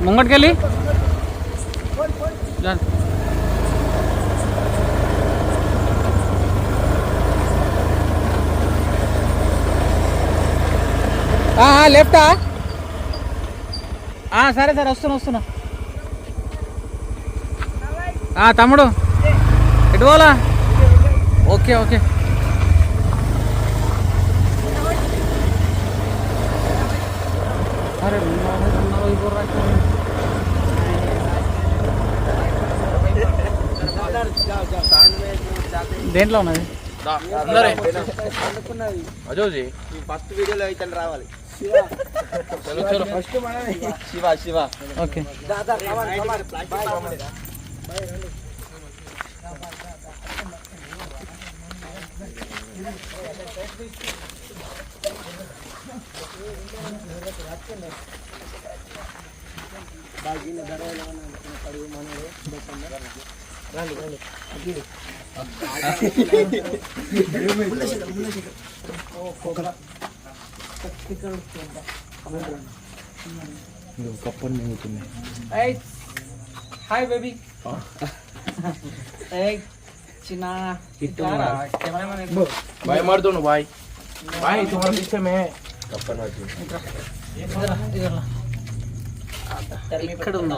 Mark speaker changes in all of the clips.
Speaker 1: ముంగటికెళ్ళి లెఫ్టా? సరే సరే వస్తున్నా. తమ్ముడు ఎటు పోలా? ఓకే అరే దేంట్లో ఉన్నది?
Speaker 2: ఫస్ట్ వీడియోలో అయితే రావాలి. శివ
Speaker 1: ఓకే. Hi baby. చిన్న
Speaker 2: भाई मार दो ना भाई तुम्हारे पीछे में है.
Speaker 1: ఇక్కడ ఉందా?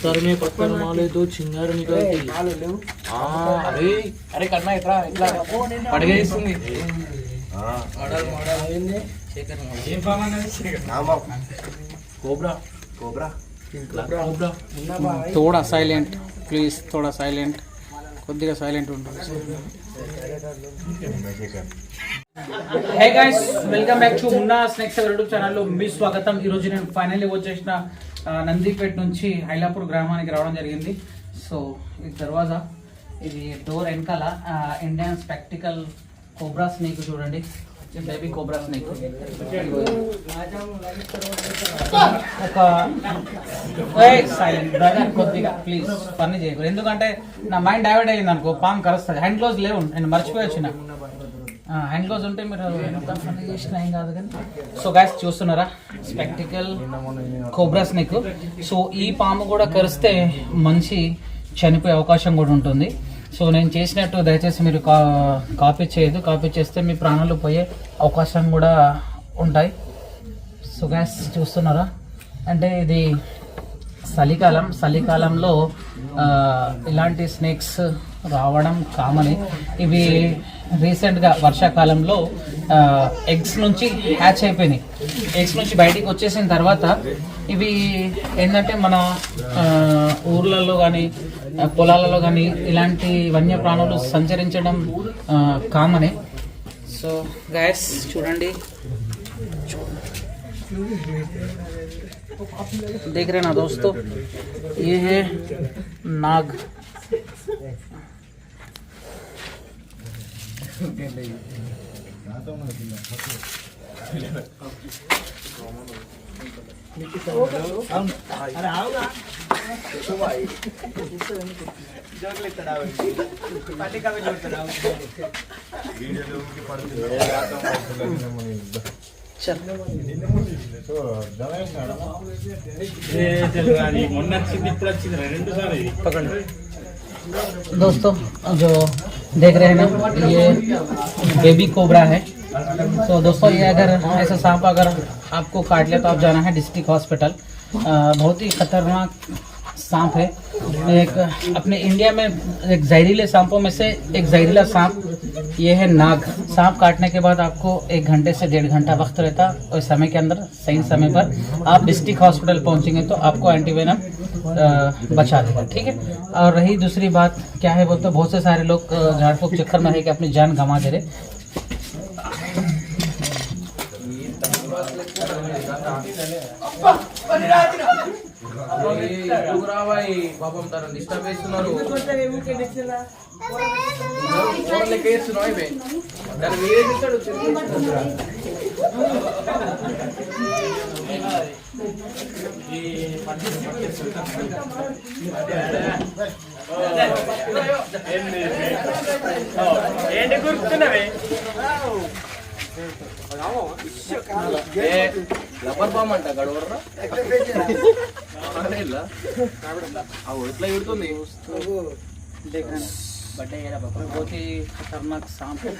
Speaker 2: सर में पत्थर माले तो चिंगार निकलती. अरे अरे करना इतना इतना पड़गेస్తుంది. कोबरा
Speaker 1: थोड़ा साइलेंट प्लीज, थोड़ा साइलेंट, కొద్దిగా సైలెంట్ ఉంటుంది. Hey guys, welcome back to Munna snacks YouTube ఛానల్లో మీ స్వాగతం. ఈరోజు నేను ఫైనల్లీ వచ్చేసిన నందిపేట నుంచి హైలాపూర్ గ్రామానికి రావడం జరిగింది. సో ఇది దర్వాజా, ఇది డోర్ వెనకాల ఇండియన్ స్పెక్టికల్ కోబ్రా స్నేక్ చూడండి, బేబీ కోబ్రా స్నేక్. ఒక సైలెంట్ బ్రదర్, కొద్దిగా ప్లీజ్ పని చేయకూడదు, ఎందుకంటే నా మైండ్ డైవర్ట్ అయ్యింది అనుకో, పాము కలుస్తుంది. హ్యాండ్ గ్లోవ్స్ లేవు, నేను మర్చిపోయి వచ్చిన. హ్యాండ్ గ్లోవ్స్ ఉంటే మీరు పని చేసిన ఏం కాదు కానీ. సో గైస్ చూస్తున్నారా, స్పెక్టికల్ కోబ్రా స్నేక్. సో ఈ పాము కూడా కరిస్తే మనిషి చనిపోయే అవకాశం కూడా ఉంటుంది. సో నేను చేసినట్టు దయచేసి మీరు కాపీ చేయదు, కాపీ చేస్తే మీ ప్రాణాలు పోయే అవకాశం కూడా ఉంటాయి. సో గ్యాస్ చూస్తున్నారా, అంటే ఇది చలికాలంలో ఇలాంటి స్నేక్స్ రావడం కామన్. ఇవి రీసెంట్గా వర్షాకాలంలో ఎగ్స్ నుంచి హ్యాచ్ అయిపోయినాయి. ఎగ్స్ నుంచి బయటికి వచ్చేసిన తర్వాత ఇవి ఏంటంటే మన ఊర్లలో కానీ పొలాలలో కానీ ఇలాంటి వన్యప్రాణులు సంచరించడం కామనే. సో గైస్ చూడండి, देख रहे ना दोस्तों, ये है नाग. दोस्तों जो देख रहे हैं ना, ये बेबी कोबरा है. तो दोस्तों ये अगर ऐसा सांप अगर आपको काट लिया तो आप जाना है डिस्ट्रिक्ट हॉस्पिटल. बहुत ही खतरनाक सांप है. एक अपने इंडिया में एक जहरीले सांपों में से एक जहरीला सांप ये है नाग. सांप काटने के बाद आपको 1 घंटे से 1.5 घंटा वक्त रहता, और समय के अंदर सही समय पर आप डिस्ट्रिक्ट हॉस्पिटल पहुंचेंगे तो आपको एंटीवेनम बचा देगा, ठीक है. और रही दूसरी बात क्या है, वो तो बहुत से सारे लोग झाड़ फूक चक्कर में है कि अपनी जान गंवा दे रहे.
Speaker 2: పాపం తన డిస్టర్బ్ చేస్తున్నారు. ఏంటి గుర్తున్నవే? రబ్బర్ బామ్ అంట గడవర్రా ఎట్లా ఎడుతుంది
Speaker 1: देख रहे हैं बर्थडे ये रहा पापा बहुत ही खतरनाक सांप है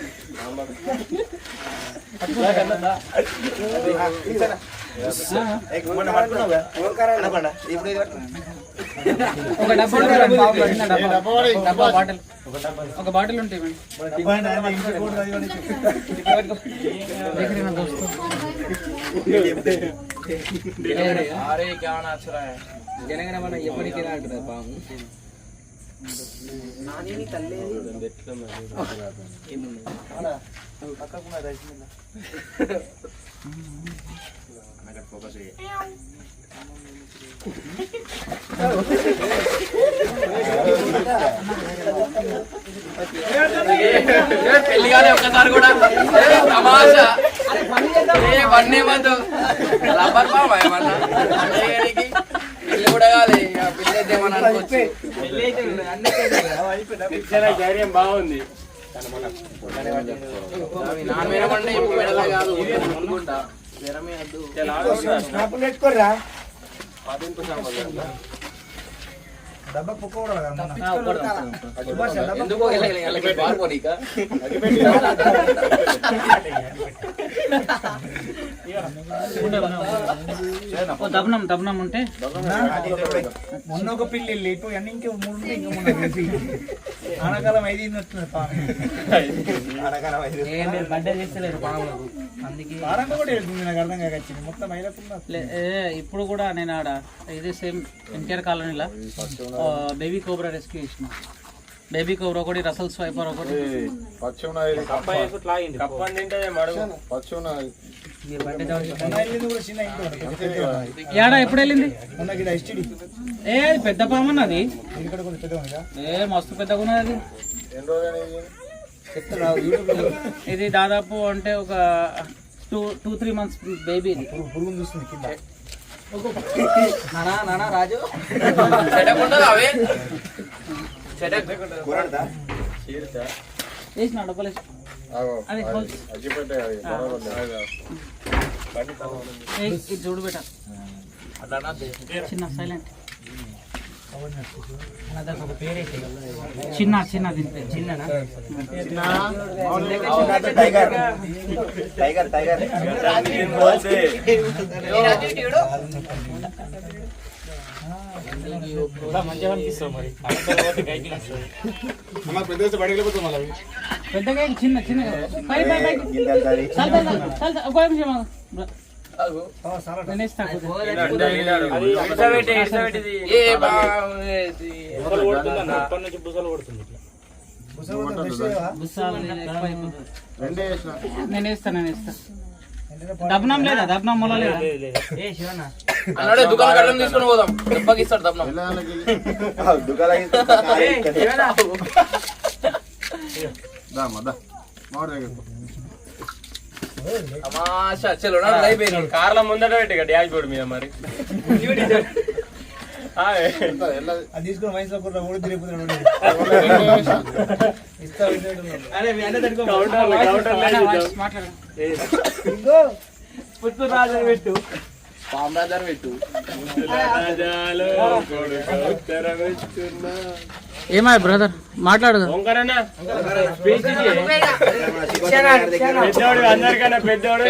Speaker 1: ఒక బాటిల్ ఉంటాయి देख रहे हैं दोस्तों
Speaker 2: अरे क्या नाच रहा है జనగణ మన ఎప్పటికీ అంటారు పాము నాని తల్లి పక్కకున్నా రైస్మిల్ల నాకు ఫోకస్ పెళ్లి కాలే ఒక్కసారి కూడా తమాషా వన్నే మధ్య రబ్బర్ పాము ఏమన్నా పెళ్లి కూడా కాలే పెళ్లి అయితే ఏమన్నా అనుకోవచ్చు ధైర్యం బాగుంది నాన్న మేడమంటే ఎప్పుడు మెడలా కాదు అనుకుంటా ఎందుకో పారిపోనీక
Speaker 1: దబ్నం దబ్నం ఉంటే
Speaker 3: మొన్న ఒక పిల్లి ఇప్పుడు అన్ని ఇంకా మూడు ఇంకా మొన్న ఆనకాలం 5 వస్తుంది
Speaker 1: బర్త్డే చేస్తలేరు పాములకు అందుకే
Speaker 3: వారంగా కూడా వెళ్తుంది నాకు అర్థం కాకొచ్చింది మొత్తం అయిపోతుంది
Speaker 1: ఇప్పుడు కూడా నేను ఆడ ఇదే సేమ్ ఎన్టీఆర్ కాలనీలో బేబీ కోబ్రా రెస్క్యూ చేసిన బేబీ కోబ్రా ఒకటి రసల్ స్వైపర్ ఒకటి ఏడా ఎప్పుడు వెళ్ళింది ఏ పెద్ద పాము అన్నది ఏ మస్తు పెద్దగా ఉన్నది అది ఇది దాదాపు అంటే ఒక 2-3 months బేబీ ఇది
Speaker 3: పురుగు చూస్తుంది కింద
Speaker 2: నానా రాజు సెటప్ ఉండదు అవే సెటప్
Speaker 1: వేసిన డబ్బులు అది ఇది చూడు బేట చిన్న సైలెంట్ చిన్న చిన్న దీని పేరు చిన్ననా
Speaker 3: టైగర్ టైగర్ టైగర్
Speaker 1: మంచిగా అనిపిస్తావు మరి పెద్దగా చిన్న చిన్న ఒక నిమిషం నేను ఇస్తాను నేను ఇస్తాను దబ్నం లేదా దబ్నం మొల లేదా
Speaker 2: అన్నాడే దుకాణం కట్టం తీసుకొని పోదాం దెబ్బకి ఇస్తాడు దబ్నం తమాషా చలో అయిపోయినాడు
Speaker 4: కార్ల ముందట పెట్టి డాష్ బోర్డు మీద మరి
Speaker 3: అది తీసుకుని వయసులో కూడా ఊడి తిరిగిపోతున్నాడు
Speaker 1: పుత్తూరు రాజు పెట్టు
Speaker 2: పామరాజర్ పెట్టు
Speaker 1: ఏమా బ్రదర్ మాట్లాడు
Speaker 4: పెద్దోడు అందరికన్నా పెద్దోడు